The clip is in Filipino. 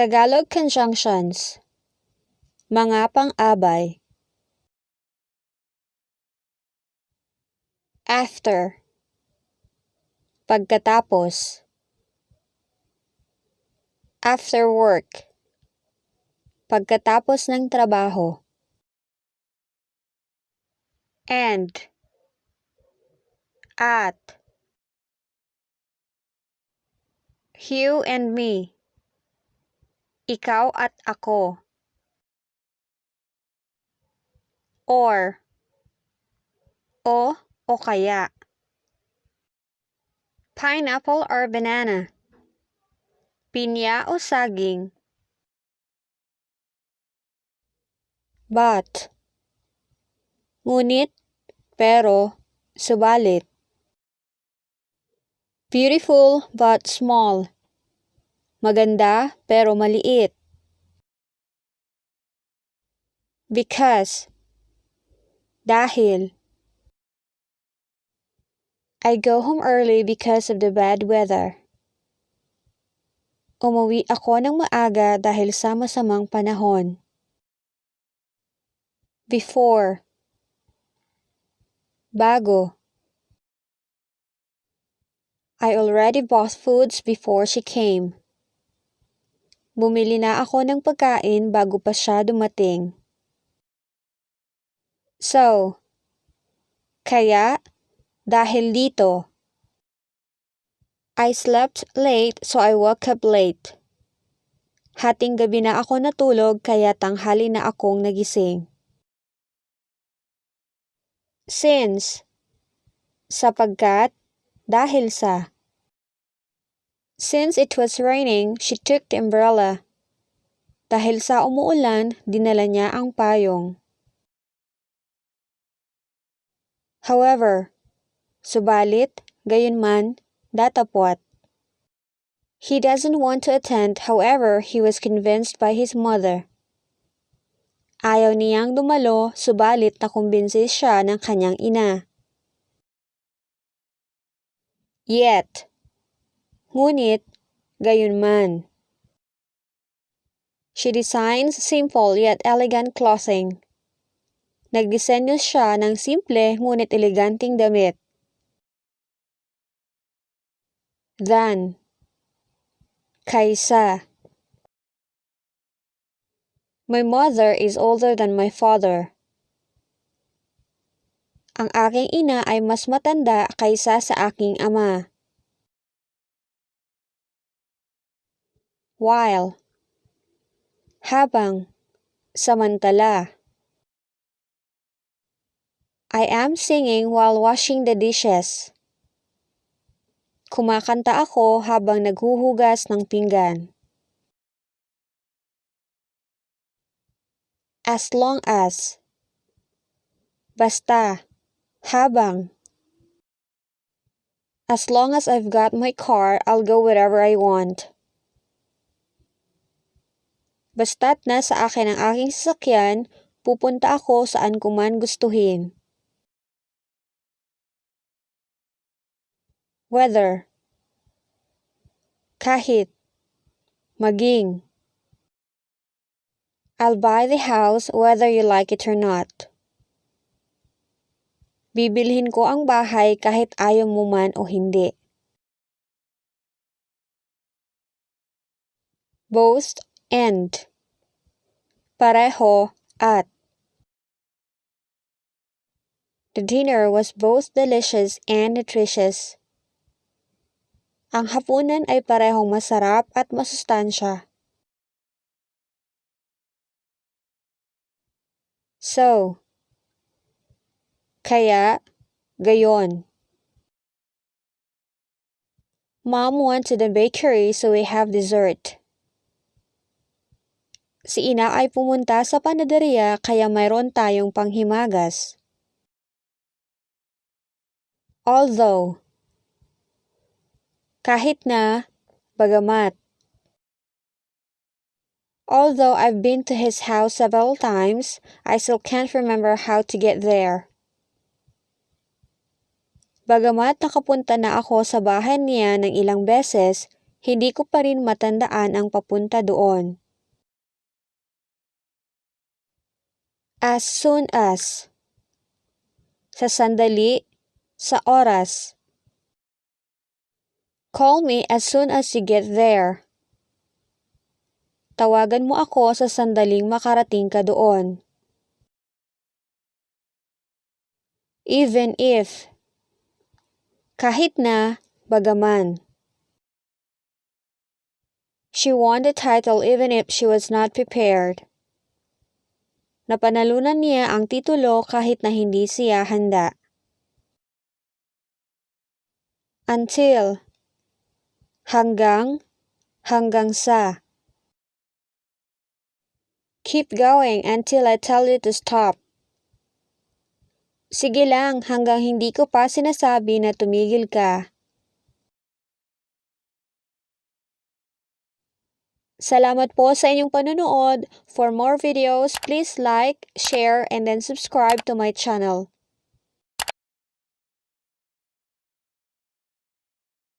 Tagalog conjunctions. Mga pang-abay. After. Pagkatapos. After work. Pagkatapos ng trabaho. And. At. You and me. Ikaw at ako. Or. O kaya. Pineapple or banana. Pinya o saging. But. Ngunit, pero, subalit. Beautiful but small. Maganda pero maliit. Because. Dahil. I go home early because of the bad weather. Umuwi ako ng maaga dahil sa masamang panahon. Before. Bago. I already bought foods before she came. Bumili na ako ng pagkain bago pa siya dumating. So. Kaya, dahil dito. I slept late so I woke up late. Hating gabi na ako natulog kaya tanghali na akong nagising. Since. Sapagkat, dahil sa. Since it was raining, she took the umbrella. Dahil sa umuulan, dinala niya ang payong. However. Subalit, gayunman, datapwat. He doesn't want to attend, however, he was convinced by his mother. Ayaw niyang dumalo, subalit nakumbinsi siya ng kanyang ina. Yet. Ngunit, gayunman. She designs simple yet elegant clothing. Nagdisenyo siya ng simple ngunit eleganting damit. Than. Kaysa. My mother is older than my father. Ang aking ina ay mas matanda kaysa sa aking ama. While. Habang. Samantala. I am singing while washing the dishes. Kumakanta ako habang naghuhugas ng pinggan. As long as. Basta. Habang. As long as I've got my car, I'll go wherever I want. Basta't nasa akin ang aking sasakyan, pupunta ako saan ko man gustuhin. Whether. Kahit. Maging. I'll buy the house whether you like it or not. Bibilhin ko ang bahay kahit ayaw mo man o hindi. Both and. Pareho at. The dinner was both delicious and nutritious. Ang hapunan ay parehong masarap at masustansya. So. Kaya, gayon. Mom went to the bakery so we have dessert. Si ina ay pumunta sa panaderia kaya mayroon tayong panghimagas. Although. Kahit na, bagama't. Although I've been to his house several times, I still can't remember how to get there. Bagama't nakapunta na ako sa bahay niya ng ilang beses, Hindi ko pa rin matandaan ang papunta doon. As soon as. Sa sandali, sa oras. Call me as soon as you get there. Tawagan mo ako sa sandaling makarating ka doon. Even if. Kahit na, bagaman. She won the title even if she was not prepared. Napanalunan niya ang titulo kahit na hindi siya handa. Until. Hanggang, hanggang sa. Keep going until I tell you to stop. Sige lang hanggang hindi ko pa sinasabi na tumigil ka. Salamat po sa inyong panunood. For more videos, please like, share, and then subscribe to my channel.